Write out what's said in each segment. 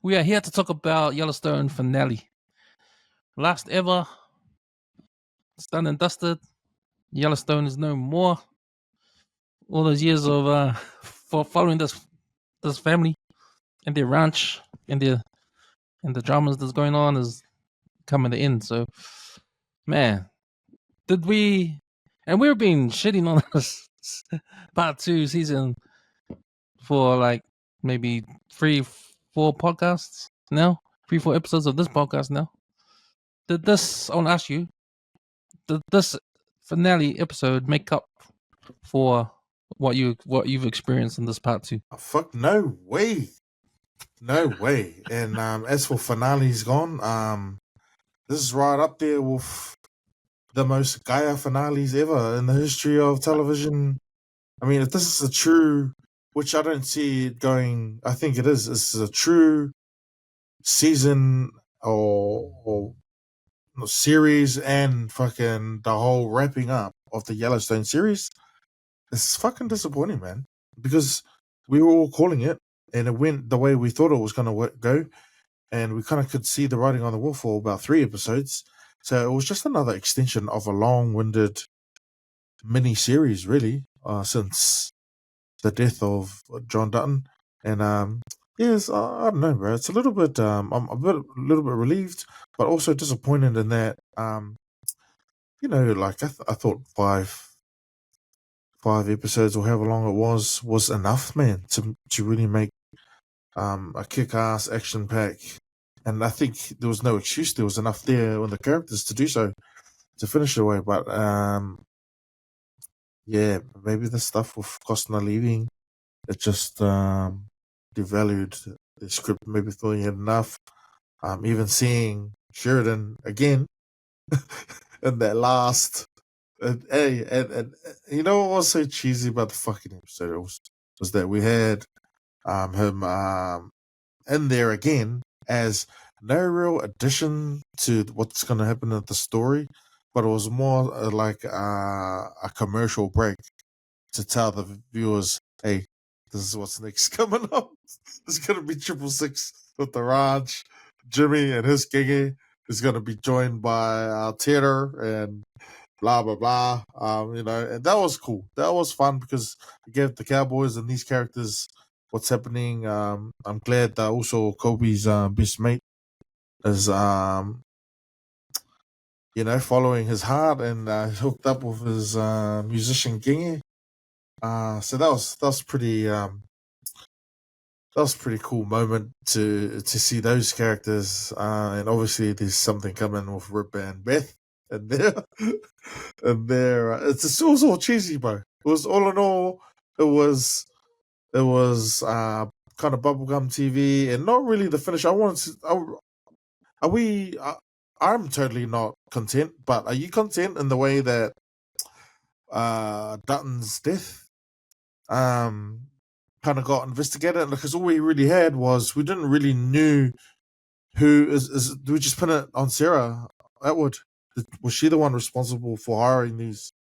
We are here to talk about Yellowstone finale. Last ever, it's done and dusted. Yellowstone is no more. All those years of for following this family and their ranch and the dramas that's going on is coming to end. So, man, did we? And we've been shitting on this part 2 season for like maybe 3-4 podcasts now, 3-4 episodes of this podcast now. Did this? I want to ask you. Did this finale episode make up for what you've experienced in this part 2? Oh, fuck, no way. No way. And as for finale's gone, this is right up there with the most Gaia finales ever in the history of television. I mean, if this is a true, which I don't see it going, I think it is. This is a true season or series and fucking the whole wrapping up of the Yellowstone series. It's fucking disappointing, man, because we were all calling it and it went the way we thought it was going to go, and we kind of could see the writing on the wall for about 3 episodes. So it was just another extension of a long-winded mini-series, really, since the death of John Dutton. And yes, I don't know, bro. It's a little bit. I'm a little bit relieved, but also disappointed in that. Like I thought 5 episodes or however long it was enough, man, to really make a kick-ass action pack. And I think there was no excuse. There was enough there on the characters to do so, to finish it away. But yeah, maybe the stuff with Costner leaving, it just devalued the script. Maybe thought he had enough. Even seeing Sheridan again in that last. And you know what was so cheesy about the fucking episode was that we had him in there again as no real addition to what's going to happen in the story, but it was more like a commercial break to tell the viewers, hey, this is what's next coming up. There's going to be 666 with the Raj, Jimmy and his gigi is going to be joined by Taylor and blah, blah, blah. And that was cool. That was fun because it gave the Cowboys and these characters what's happening. I'm glad that also Kobe's best mate is, following his heart and hooked up with his musician Gingy. So that was pretty. That was a pretty cool moment to see those characters, and obviously there's something coming with Rip and Beth, and there, it's all cheesy, bro. It was all in all, it was kind of bubblegum TV, and not really the finish. I'm totally not content, but are you content in the way that Dutton's death kind of got investigated? Because all we really had was, we didn't really knew who is we just put it on Sarah Atwood. Was she the one responsible for hiring these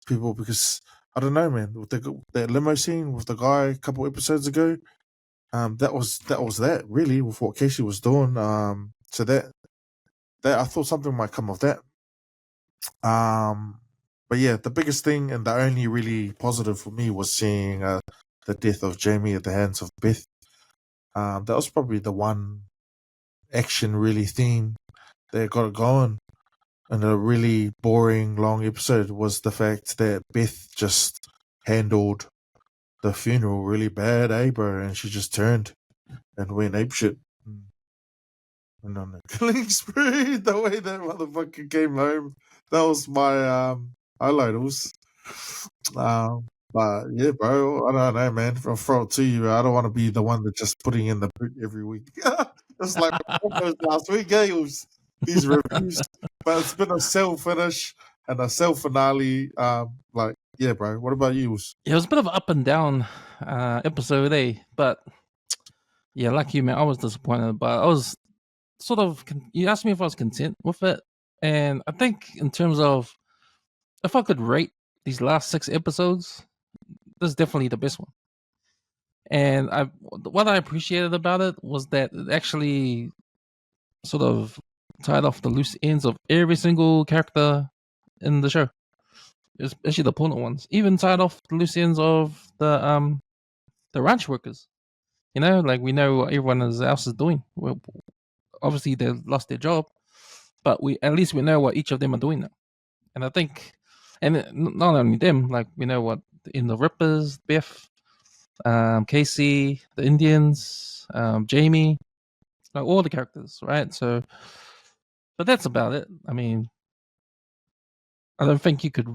people? Because I don't know, man, with that limo scene with the guy a couple episodes ago, that was that really with what Casey was doing. So that I thought something might come of that. But yeah, the biggest thing and the only really positive for me was seeing the death of Jamie at the hands of Beth. That was probably the one action really theme that got it going. And a really boring long episode was the fact that Beth just handled the funeral really bad, bro? And she just turned and went apeshit. And on the killing spree, the way that motherfucker came home, that was my highlight. But yeah, bro, I don't know, man. I'll throw it to you. I don't want to be the one that's just putting in the boot every week. It's like last week, games, these reviews. But it's been a sell finish and a sell finale. Yeah, bro. What about you? Yeah, it was a bit of an up and down episode, but yeah, like you, man, I was disappointed, but I was sort of. You asked me if I was content with it, and I think in terms of if I could rate these last 6 episodes, this is definitely the best one. And what I appreciated about it was that it actually sort of tied off the loose ends of every single character in the show, especially the important ones. Even tied off the loose ends of the ranch workers. You know, like we know what everyone else is doing. Well, obviously they lost their job, but we at least we know what each of them are doing now. And I think, and not only them, like we know what in the Rippers, Biff, Casey, the Indians, Jamie, like all the characters, right? So, but that's about it. I mean, I don't think you could.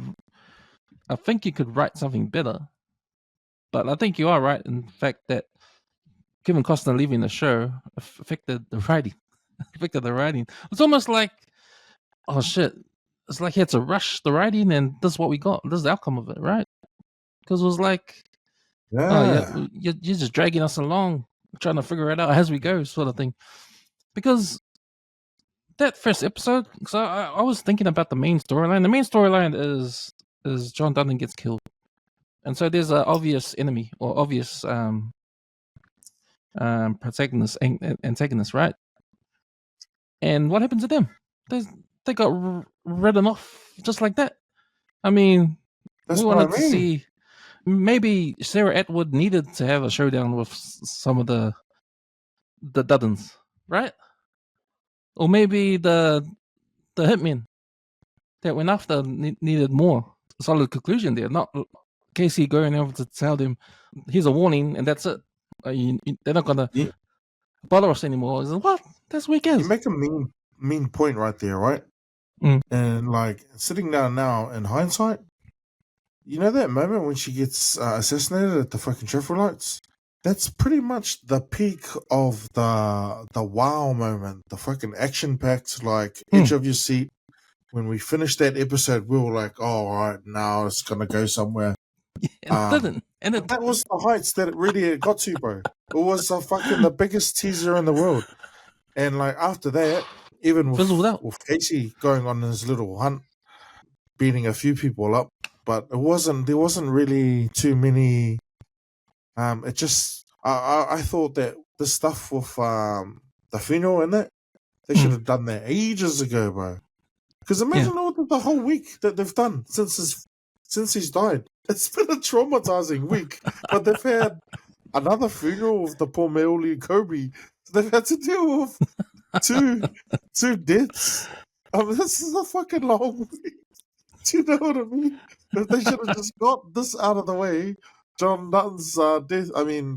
I think you could write something better, but I think you are right in the fact that Kevin Costner leaving the show affected the writing. affected the writing. It's almost like, oh shit! It's like he had to rush the writing, and this is what we got. This is the outcome of it, right? Because it was like, oh yeah, Yeah. you're just dragging us along, trying to figure it out as we go, sort of thing. Because that first episode, because I was thinking about the main storyline. The main storyline is John Dutton gets killed, and so there's an obvious enemy or obvious protagonist, antagonist, right? And what happened to them? They got written off just like that. I mean, That's we what I wanted to mean. see maybe Sarah Atwood needed to have a showdown with some of the Duddens, right? Or maybe the hitmen that went after needed more solid conclusion there, not Casey going over to tell them, "Here's a warning," and that's it. They're not gonna You, bother us anymore. It's like, what? That's weak you as. make a mean point right there, right? Mm. And like sitting down now in hindsight, you know that moment when she gets assassinated at the fucking traffic lights? That's pretty much the peak of the wow moment, the fucking action packed, like edge of your seat. When we finished that episode, we were like, "Oh, all right, now it's gonna go somewhere." And it didn't. And But it that was the heights that it really got to, bro. It was the biggest teaser in the world. And like after that, even fizzled out. with Casey going on his little hunt, beating a few people up, but there wasn't really too many. It just I thought that the stuff with the funeral and that they should have done that ages ago, bro. Because imagine all the whole week that they've done since he's died. It's been a traumatizing week, but they've had another funeral of the poor Meoli Kobe. So they've had to deal with two deaths. I mean, this is a fucking long week. Do you know what I mean? If they should have just got this out of the way, John Dutton's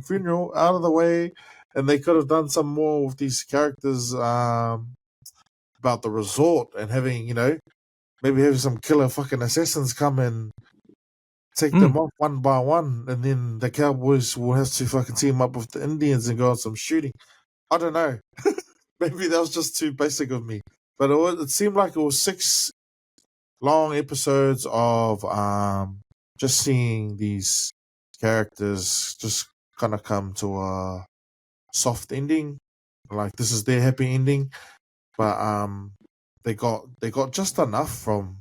funeral out of the way, and they could have done some more with these characters about the resort and having, maybe have some killer fucking assassins come and take them off one by one, and then the Cowboys will have to fucking team up with the Indians and go on some shooting. I don't know. Maybe that was just too basic of me. But it seemed like it was 6 long episodes of just seeing these characters just kind of come to a soft ending. Like this is their happy ending. But they got just enough from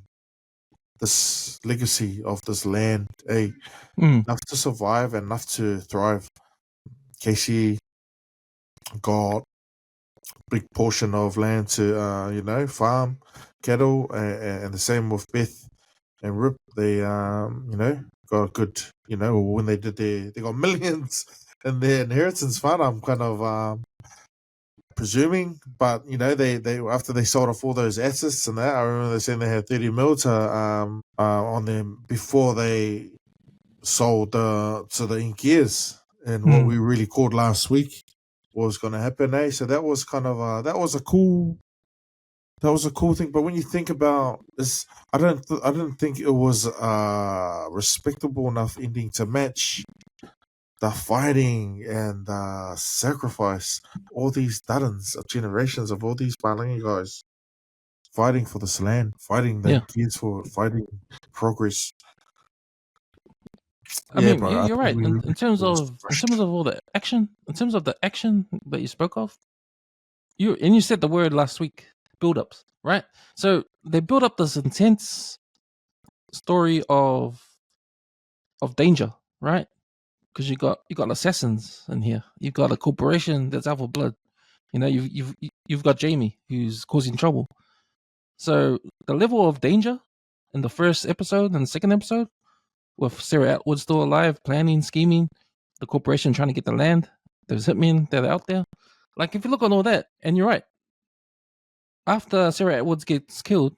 this legacy of this land, enough to survive and enough to thrive. Casey got a big portion of land to farm cattle, and the same with Beth and Rip. They got a good, when they got millions in their inheritance fund. I'm kind of presuming, but they after they sold off all those assets and that, I remember they saying they had 30 mil to on them before they sold to the Inkias, and what we really called last week was going to happen. So that was kind of that was a cool thing. But when you think about this, I didn't think it was respectable enough ending to match the fighting and the sacrifice, all these Duddens, generations of all these Palangi guys fighting for this land, fighting the kids for fighting progress. I mean, bro, you're right. In terms of all the action, in terms of the action that you spoke of, you said the word last week, build-ups, right? So they build up this intense story of danger, right? because you got assassins in here. You've got a corporation that's out for blood. You know, you've got Jamie who's causing trouble. So the level of danger in the first episode and the second episode, with Sarah Atwood still alive, planning, scheming, the corporation trying to get the land, there's hitmen that are out there. Like, if you look at all that, and you're right, after Sarah Atwood gets killed,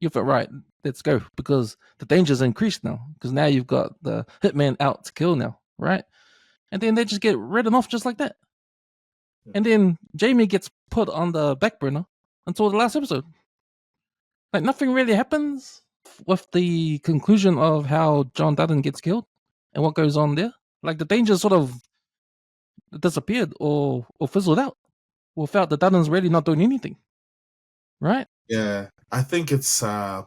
you feel right, let's go, because the danger's increased now, because now you've got the hitman out to kill now, right? And then they just get written off just like that. And then Jamie gets put on the back burner until the last episode. Like, nothing really happens with the conclusion of how John Dutton gets killed and what goes on there. Like, the danger sort of disappeared or fizzled out without the Duttons really not doing anything. Right? Yeah. I think it's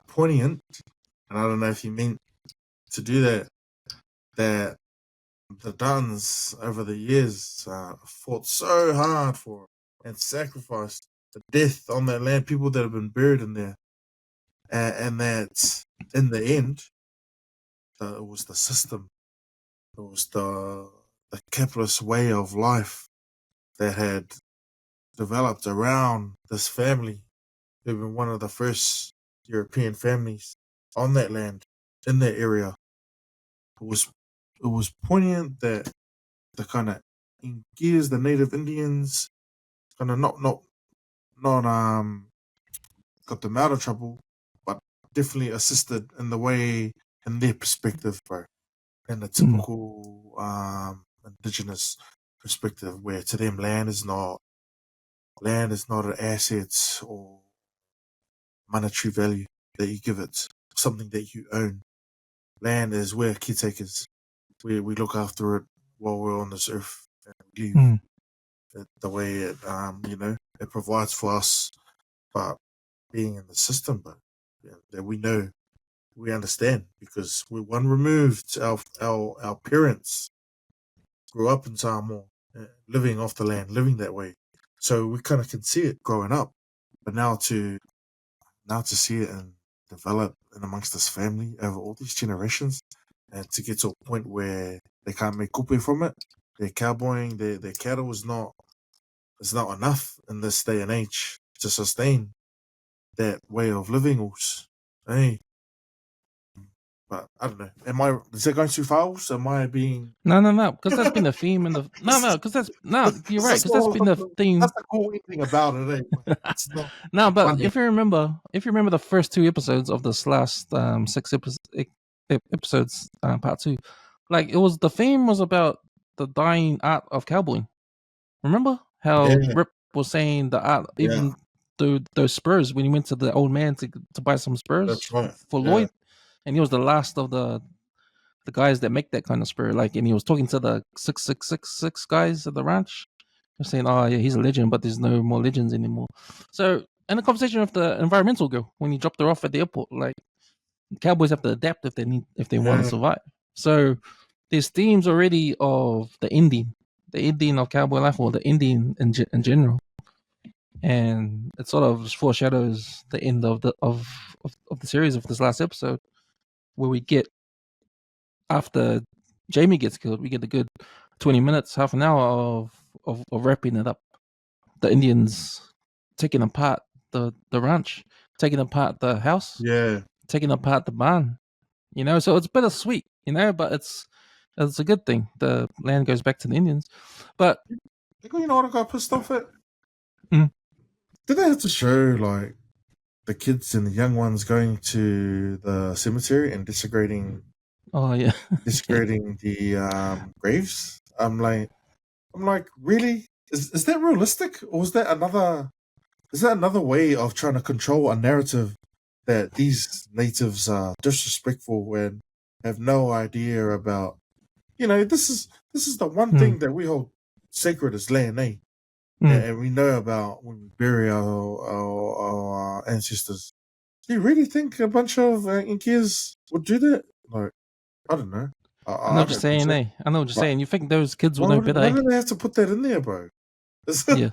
poignant, and I don't know if you meant to do that, that the Duttons over the years fought so hard for and sacrificed the death on that land, people that have been buried in there. And that in the end, it was the system, it was the capitalist way of life that had developed around this family. They've been one of the first European families on that land, in that area. It was poignant that the kind of Ingers, the native Indians, kind of not got them out of trouble, but definitely assisted in the way, in their perspective, bro. In the typical indigenous perspective, where to them land is not an asset or monetary value that you give it, something that you own. Land is we're caretakers. We look after it while we're on this earth, and we live it the way it it provides for us. But being in the system, but that we know, we understand, because we're one removed. Our parents grew up in Samoa, living off the land, living that way, so we kind of can see it growing up. But now to see it and develop in amongst this family over all these generations, and to get to a point where they can't make kupe from it, their cowboying, their cattle is not enough in this day and age to sustain that way of living. Hey, but I don't know. Is that going too far? Am I being? No, because that's been the theme and the You're right, because that's been the theme. That's the cool thing about it. It's not. No, but funny. If you remember the first two episodes of this last 6 episodes, part 2, like, the theme was about the dying art of cowboying. Remember how Rip was saying the art, even those spurs, when he went to the old man to buy some spurs for Lloyd, and he was the last of the guys that make that kind of spur. Like, and he was talking to the 6666 guys at the ranch. They're saying, "Oh yeah, he's a legend, but there's no more legends anymore." So, and the conversation with the environmental girl when he dropped her off at the airport, like, cowboys have to adapt if they want to survive. So there's themes already of the ending of cowboy life, or the ending in general, and it sort of foreshadows the end of the series of this last episode, where we get, after Jamie gets killed, we get a good 20 minutes, half an hour of wrapping it up. The Indians taking apart the ranch, taking apart the house, taking apart the barn. So it's bittersweet, but it's a good thing. The land goes back to the Indians. But you know what I got pissed off at? Did they have to show, like, the kids and the young ones going to the cemetery and desecrating? Oh yeah, desecrating the graves. I'm like, really? Is that realistic, or is that another way of trying to control a narrative that these natives are disrespectful and have no idea about? This is the one thing that we hold sacred as land, eh? And we know about when we bury our ancestors. Do you really think a bunch of Incas would do that? Like, I don't know. I know what you're saying, eh? I know what you're saying. You think those kids would know better? Why do they have to put that in there, bro? Yeah.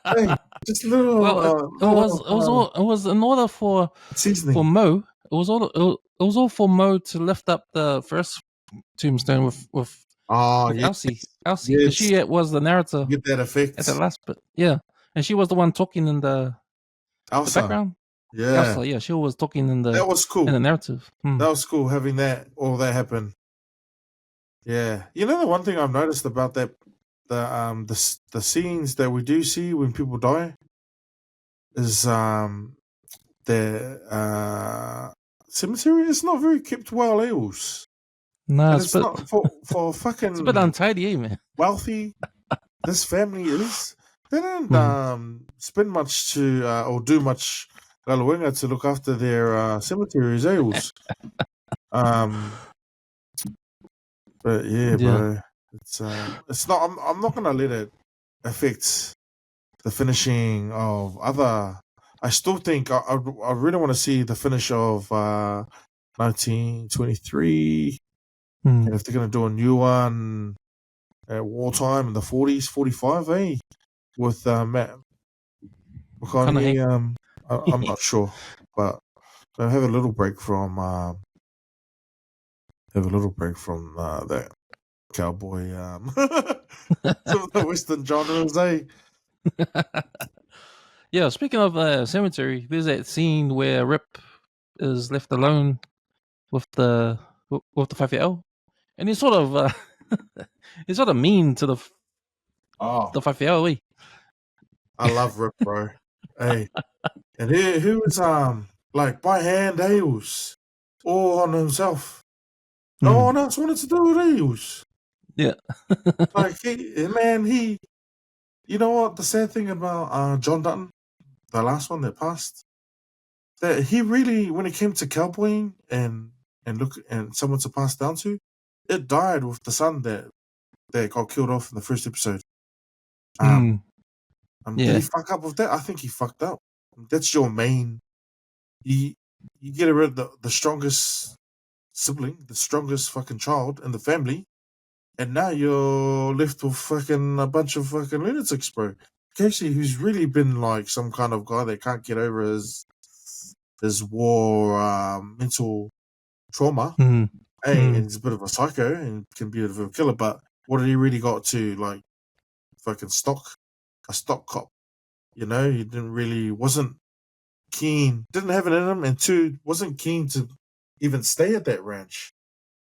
Hey, just little. Well, it was in order for seasoning. For Mo. It was all for Mo to lift up the first tombstone with Oh, with yes. Elsie, because Yes. she was the narrator You get that effect. at the last bit. Yeah, and she was the one talking in the Elsa. background. Yeah. Elsa, yeah, she was talking in That was cool. narrative. That was cool having all that happen. Yeah. You know, the one thing I've noticed about that, the scenes that we do see when people die is the cemetery is not very kept well, else. No, And it's it's a bit, not for fucking it's a bit untidy, man. wealthy. This family is. They don't spend much to or do much galawinga to look after their cemeteries, ales. But yeah, bro, it's not. I'm not gonna let it affect the finishing of other. I still think I really want to see the finish of 1923, and if they're gonna do a new one at wartime in the 40s, 45, with Matt McConaughey. I'm not sure, but I'll have a little break from that cowboy some of the western genres, Yeah, speaking of cemetery, there's that scene where Rip is left alone with the 5 and he's sort of he's sort of mean to the 5 I love Rip, bro. Hey, and he was like by hand ales all on himself. No one else wanted to do it, ales. Yeah. Like he you know what the sad thing about John Dutton, the last one that passed, that he really, when it came to cowboying and someone to pass down to, it died with the son that got killed off in the first episode. Did he fuck up with that? I think he fucked up. That's your main. You get rid of the strongest sibling, the strongest fucking child in the family, and now you're left with fucking a bunch of fucking lunatics, bro. Casey, who's really been like some kind of guy that can't get over his war mental trauma. Hey, and he's a bit of a psycho and can be a bit of a killer, but what did he really got to, like, fucking a stock cop? You know, he wasn't keen, didn't have it in him, and two, wasn't keen to even stay at that ranch.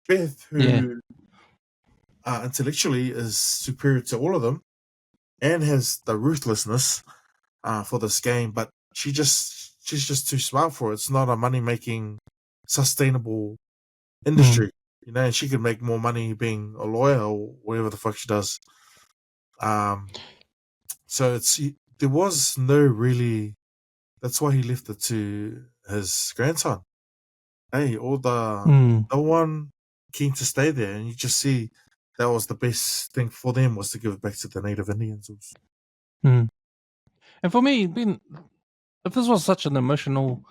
Beth, who intellectually is superior to all of them and has the ruthlessness for this game, but she's just too smart for it. It's not a money-making, sustainable industry. You know, and she could make more money being a lawyer or whatever the fuck she does. So there was no really. That's why he left it to his grandson. Hey, no one keen to stay there, and you just see that was the best thing for them, was to give it back to the Native Indians. And for me, if this was such an emotional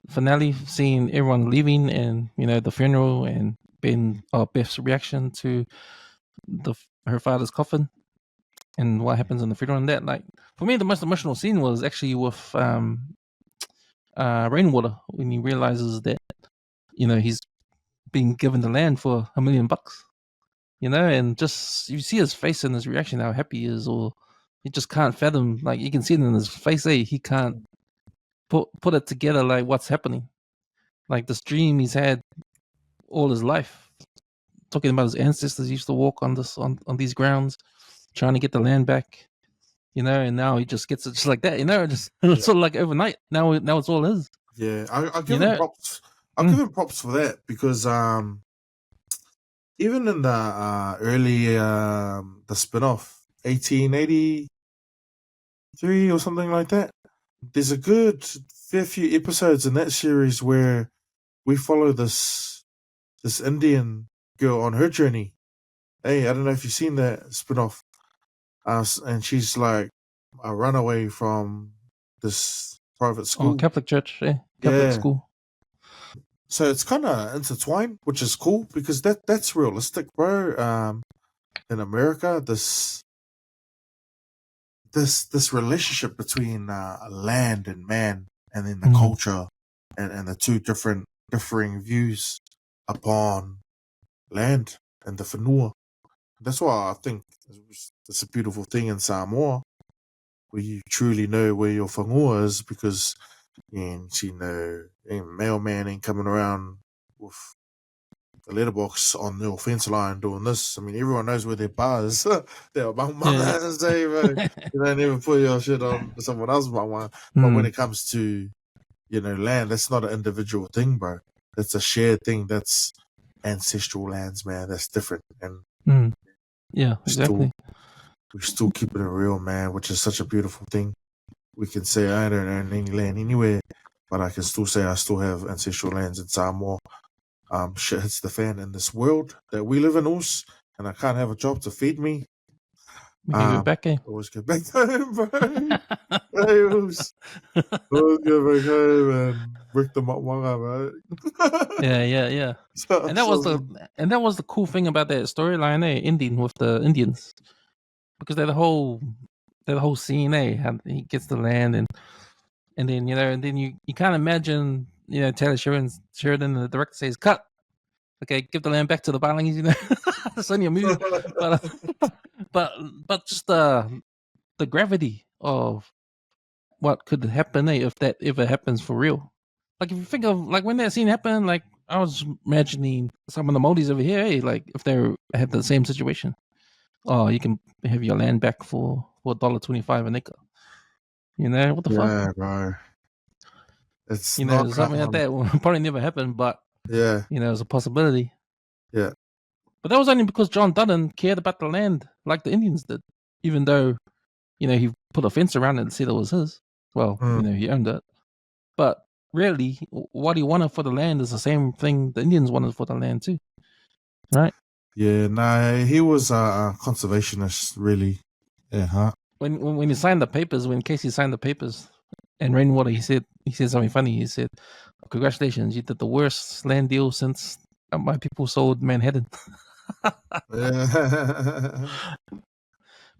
finale, seeing everyone leaving and the funeral and Beth's reaction to her father's coffin and what happens in the funeral, and that, like, for me, the most emotional scene was actually with Rainwater, when he realizes that he's being given the land for $1 million, and just you see his face and his reaction, how happy he is, or he just can't fathom. Like, you can see it in his face, he can't put it together, like, what's happening. Like, this dream he's had all his life, talking about his ancestors used to walk on these grounds, trying to get the land back, and now he just gets it just like that, just sort of like overnight. Now it's all his. Yeah, I'll give him props. I'll give him props for that, because even in the early the spinoff 1883 or something like that, there's a good fair few episodes in that series where we follow this Indian girl on her journey. Hey, I don't know if you've seen that spinoff, and she's like a runaway from this private school. Catholic church, Catholic school. So it's kind of intertwined, which is cool, because that's realistic, bro. In America, this relationship between land and man, and then the culture, and the two differing views upon land and the whenua. That's why I think it's a beautiful thing in Samoa, where you truly know where your whangua is, because mailman ain't coming around with the letterbox on your fence line doing this. I mean, everyone knows where their bar is. They're Yeah. and say, bro, you don't ever put your shit on someone else's one. But when Mm. it comes to, land, that's not an individual thing, bro. That's a shared thing. That's ancestral lands, man. That's different. And Mm. Yeah, we exactly. still keeping it real, man, which is such a beautiful thing. We can say I don't own any land anywhere, but I can still say I still have ancestral lands in Samoa. Shit hits the fan in this world that we live in, us, and I can't have a job to feed me. We give it back, eh? Always get back home, bro. Hey, us. Always get back home and break them up, bro. Yeah. And that was the cool thing about that storyline, ending with the Indians, because they're the whole scene, how he gets the land, and then and then you can't imagine Taylor Sheridan, the director, says cut. Okay, give the land back to the Balinese. It's only a movie, but but just the gravity of what could happen, if that ever happens for real. Like, if you think of, like, when that scene happened, like, I was imagining some of the Maoris over here, like, if they had the same situation. Oh, you can have your land back for $1.25 an acre. What the fuck? Yeah, bro. It's not Something like that will probably never happen, but yeah, it's a possibility. yeah. But that was only because John Dutton cared about the land like the Indians did, even though he put a fence around it and said it was his. Well, he owned it, but really, what he wanted for the land is the same thing the Indians wanted for the land too, right? Yeah, nah, he was a conservationist, really. Yeah, huh? When he signed the papers, when Casey signed the papers, and Rainwater, he said something funny. He said, "Congratulations, you did the worst land deal since my people sold Manhattan." Yeah.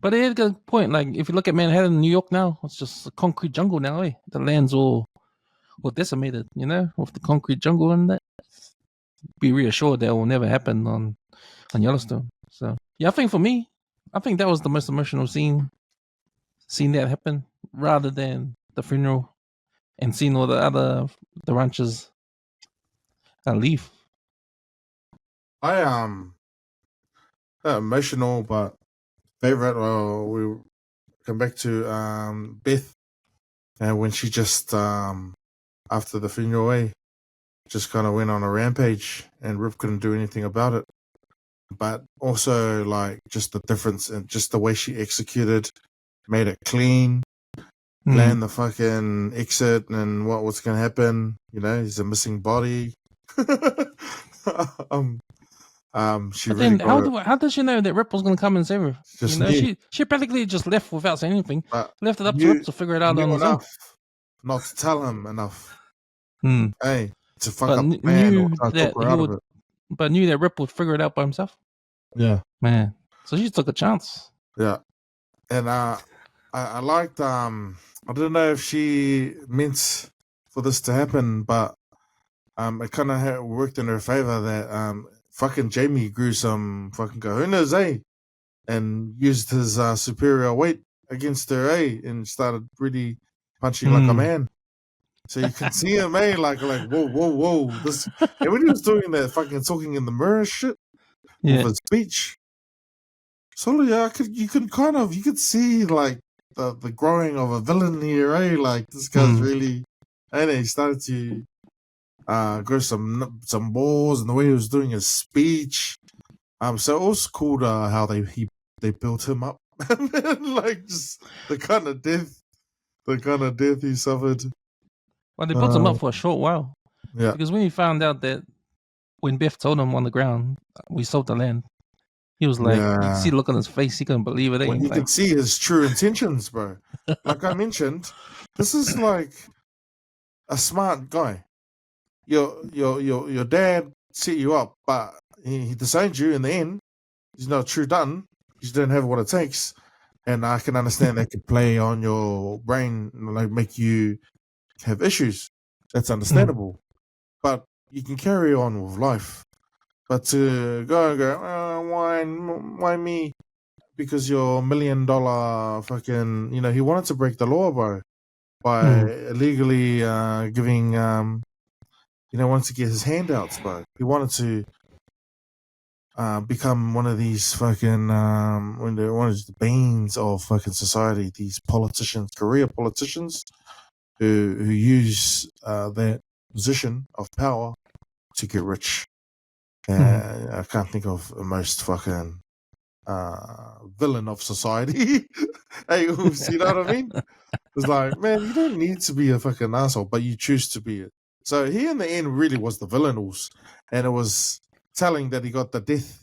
But he had a good point. Like, if you look at Manhattan, New York now, it's just a concrete jungle now. The land's all decimated. With the concrete jungle and that. Be reassured that will never happen on Yellowstone. So yeah, I think for me, I think that was the most emotional scene. Seeing that happen, rather than the funeral and seeing all the ranchers leave. I emotional, but favorite. We come back to Beth, and when she just after the funeral, just kind of went on a rampage, and Rip couldn't do anything about it. But also, like, just the difference and just the way she executed, made it clean, planned the fucking exit and what was going to happen. He's a missing body. She But really then, got it. how does she know that Rip was going to come and save her? Just knew. She practically just left without saying anything. But Left it up to Rip to figure it out on his own. Not to tell him enough. Hmm. Hey, to fuck But up the plan or knew try to that talk her out of it. But knew that Rip would figure it out by himself. Yeah, man. So she took a chance. Yeah, and I liked. I don't know if she meant for this to happen, but it kind of worked in her favor that fucking Jamie grew some fucking kahunas, and used his superior weight against her, and started really punching like a man. So you can see him, like whoa. This, and when he was doing that fucking talking in the mirror shit with his speech, so yeah, you could see like the growing of a villain here, like this guy's really, and he started to grow some balls, and the way he was doing his speech. So it was cool how they built him up, like just the kind of death he suffered. Well, they built him up for a short while. Yeah. Because when he found out that when Biff told him on the ground, we sold the land, he was like, you can see the look on his face, he couldn't believe it. When you can see his true intentions, bro. Like I mentioned, this is like a smart guy. Your dad set you up, but he disowned you in the end. He's not a true Dutton. You just don't have what it takes. And I can understand that could play on your brain, like make you have issues. That's understandable. But you can carry on with life. But to go and go, why me? Because you're $1 million fucking, he wanted to break the law, bro, by illegally giving, wanted to get his handouts, bro. He wanted to become one of these fucking, one of the banes of fucking society. These politicians, career politicians, who use that position of power to get rich. And I can't think of the most fucking villain of society. Hey, you know what I mean? It's like, man, you don't need to be a fucking asshole, but you choose to be it. So he, in the end, really was the villain, and it was telling that he got the death.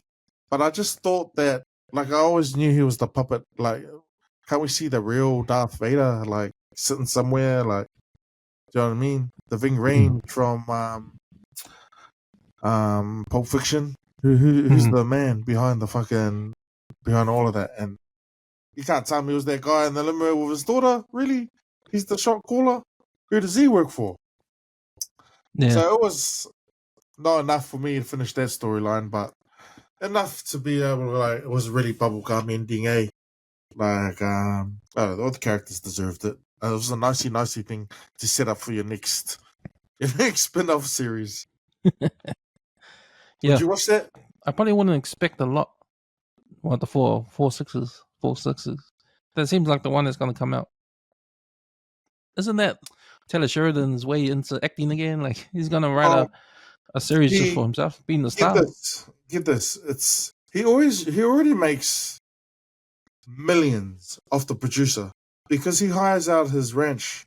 But I just thought that, like, I always knew he was the puppet. Like, can't we see the real Darth Vader, like, sitting somewhere, like, do you know what I mean? The Ving Rhames from Pulp Fiction. Who's the man behind all of that? And you can't tell me it was that guy in the limo with his daughter. Really? He's the shot caller? Who does he work for? Yeah. So it was not enough for me to finish that storyline, but enough to be able to, like, it was a really bubblegum ending, eh? Like, I don't know, all the characters deserved it. It was a nicey thing to set up for your next spin-off series. Yeah. Would you watch that? I probably wouldn't expect a lot. What, the four sixes? That seems like the one that's going to come out. Isn't that Taylor Sheridan's way into acting again? Like, he's going to write a series just for himself, being the star. Get this. He already makes millions off the producer because he hires out his ranch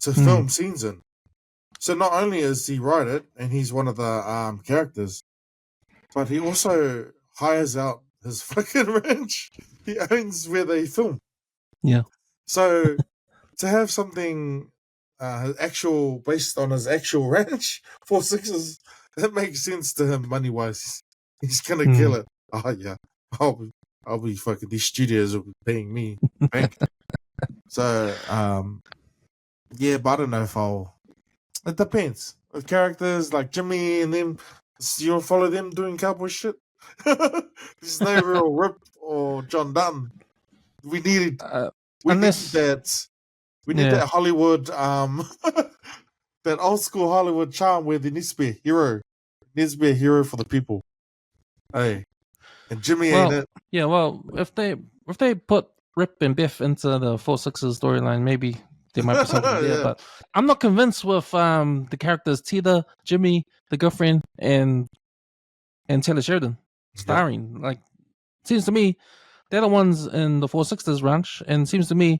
to film scenes in. So not only is he write it and he's one of the characters, but he also hires out his fucking ranch. He owns where they film. Yeah. So to have something based on his actual ranch, 4 sixes, that makes sense to him money wise. He's gonna kill it. Oh yeah, I'll be fucking, these studios will be paying me bank. So yeah, but I don't know if I'll. It depends. The characters like Jimmy and them, you'll follow them doing cowboy shit. There's no real Rip or John Dutton. We need that Hollywood, that old school Hollywood charm where there needs to be a hero. There needs to be a hero for the people. Hey, and Jimmy ain't it. Yeah, well, if they put Rip and Biff into the 4 sixes storyline, maybe there might be something there. But I'm not convinced with the characters Tita, Jimmy, the girlfriend, and Taylor Sheridan starring. Like, seems to me they're the ones in the 4 sixes ranch, and seems to me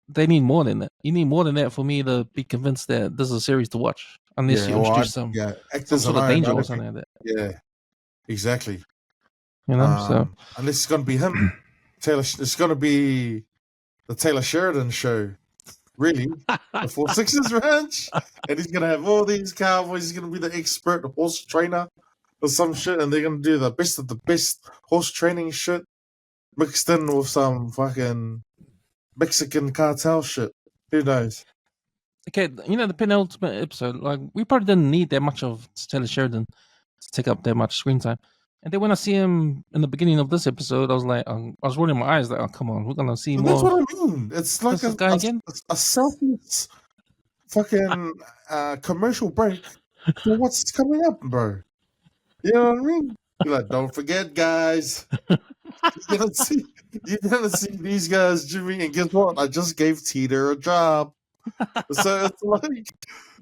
they need more than that. You need more than that for me to be convinced that this is a series to watch. Unless you introduce some sort of danger or something like that. Yeah, exactly. You know, so unless it's going to be him, it's going to be the Taylor Sheridan show. Really, the 4 sixes ranch, and he's going to have all these cowboys. He's going to be the expert horse trainer or some shit, and they're going to do the best of the best horse training shit mixed in with some fucking Mexican cartel shit. Who knows? Okay, the penultimate episode, like, we probably didn't need that much of Taylor Sheridan to take up that much screen time. And then when I see him in the beginning of this episode, I was like, I was rolling my eyes like, oh, come on, we're going to see more. That's what I mean. It's like a selfless fucking commercial break for what's coming up, bro. You know what I mean? You're like, don't forget, guys. You're gonna see these guys, Jimmy, and guess what? I just gave Teeter a job. So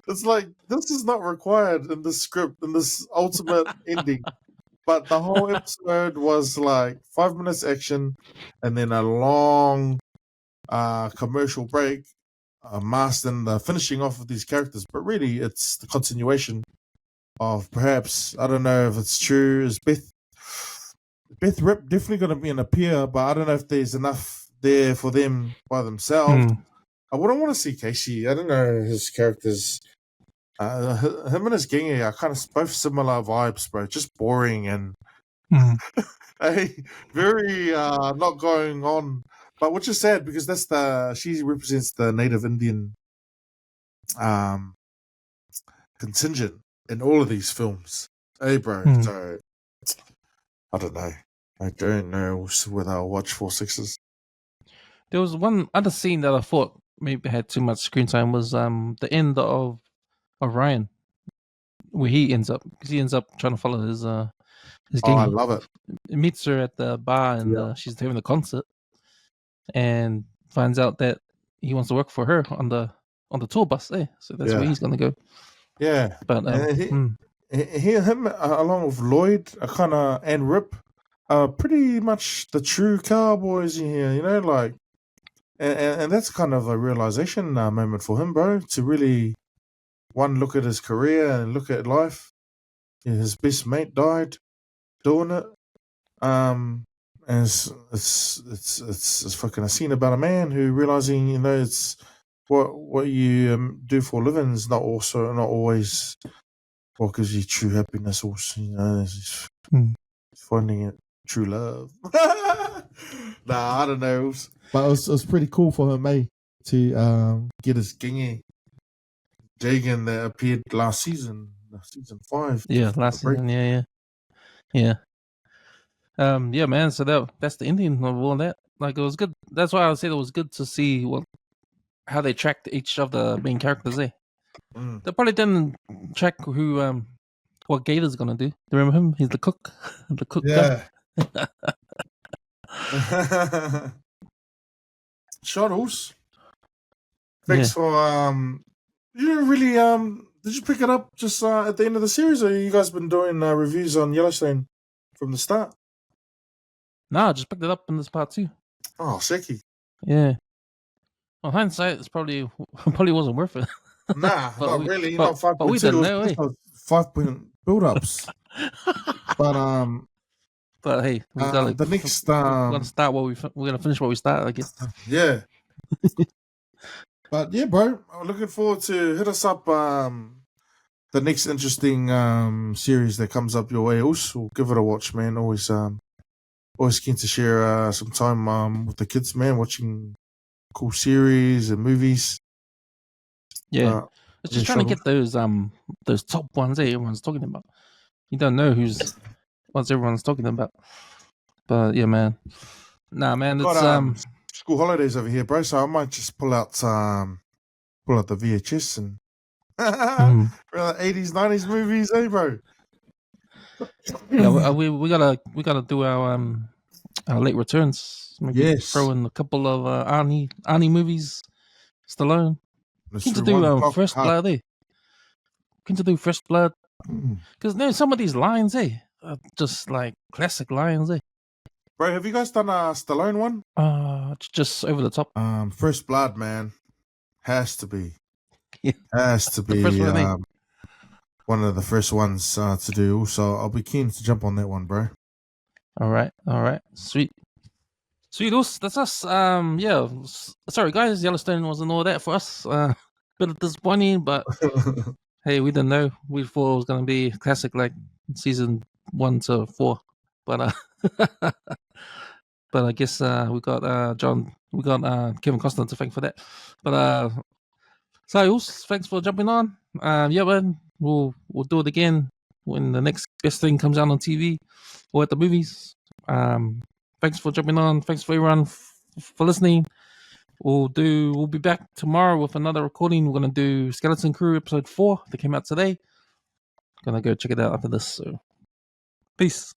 it's like this is not required in the script, in this ultimate ending. But the whole episode was like 5 minutes action and then a long commercial break, masked in the finishing off of these characters. But really, it's the continuation of, perhaps, I don't know if it's true, is Beth Rip definitely going to be an appear, but I don't know if there's enough there for them by themselves. I wouldn't want to see Casey. I don't know his characters. Him and his gang are kind of both similar vibes, bro. Just boring and very not going on. But which is sad because she represents the Native Indian contingent in all of these films. Hey, bro. Hmm. So I don't know. I don't know whether I'll watch 4/6s. There was one other scene that I thought maybe had too much screen time was the end of Ryan, where he ends up trying to follow his Oh, I gingy. love it. He meets her at the bar and Yeah. she's having a concert and finds out that he wants to work for her on the tour bus. So that's where Yeah. he's gonna go. Yeah. But And him along with Lloyd, and Rip, are pretty much the true cowboys in here. You know, like, and that's kind of a realization moment for him, bro. To really look at his career and look at life. His best mate died doing it. And it's fucking a scene about a man who realizing, you know, it's what you do for a living is not always what gives you true happiness. Also, you know, it's finding it true love. Nah, I don't know. But it was pretty cool for him, mate, to get his gingy Jagan that appeared last season 5. yeah, last season, yeah. Yeah, man. So that's the ending of all that. Like, it was good. That's why I said it was good to see how they tracked each of the main characters. They probably didn't track who what Gator's gonna do. Do you remember him? He's the cook, the cook guy. Yeah. Shuttles. Thanks for you didn't really did you pick it up just at the end of the series, or you guys been doing reviews on Yellowstone from the start? No, I just picked it up in this part too. Oh, shaky. Yeah. Well, hindsight, it's probably wasn't worth it. Nah, not really. But, Not 5.2. but we didn't know. 5-point build-ups. But hey, we gotta the next we're gonna start we're gonna finish what we started, I guess. Yeah. But yeah, bro, I'm looking forward to hit us up the next interesting series that comes up your way. Also, give it a watch, man. Always keen to share some time with the kids, man, watching cool series and movies. Yeah. It's just trying to get those top ones that everyone's talking about. You don't know what everyone's talking about. But yeah, man. Nah, man, it's school holidays over here, bro. So I might just pull out the VHS and 80s, 90s movies, bro. Yeah, we gotta do our late returns. Maybe throw in a couple of Arnie movies. Stallone. Can to do First Blood, Can to do First Blood. Because there's some of these lines, are just like classic lines, Bro, have you guys done a Stallone one? Just over the top. First Blood, man, has to be. Yeah. Has to be one of the first ones to do. So I'll be keen to jump on that one, bro. All right, sweet. That's us. Yeah. Sorry, guys. Yellowstone wasn't all that for us. Bit of disappointing, but hey, we didn't know. We thought it was gonna be classic, like season 1 to 4. But but I guess we got Kevin Costner to thank for that. But so thanks for jumping on. Yeah, man, we'll do it again when the next best thing comes out on TV or at the movies. Thanks for jumping on. Thanks for everyone for listening. We'll be back tomorrow with another recording. We're gonna do Skeleton Crew episode 4 that came out today. Gonna go check it out after this. So peace.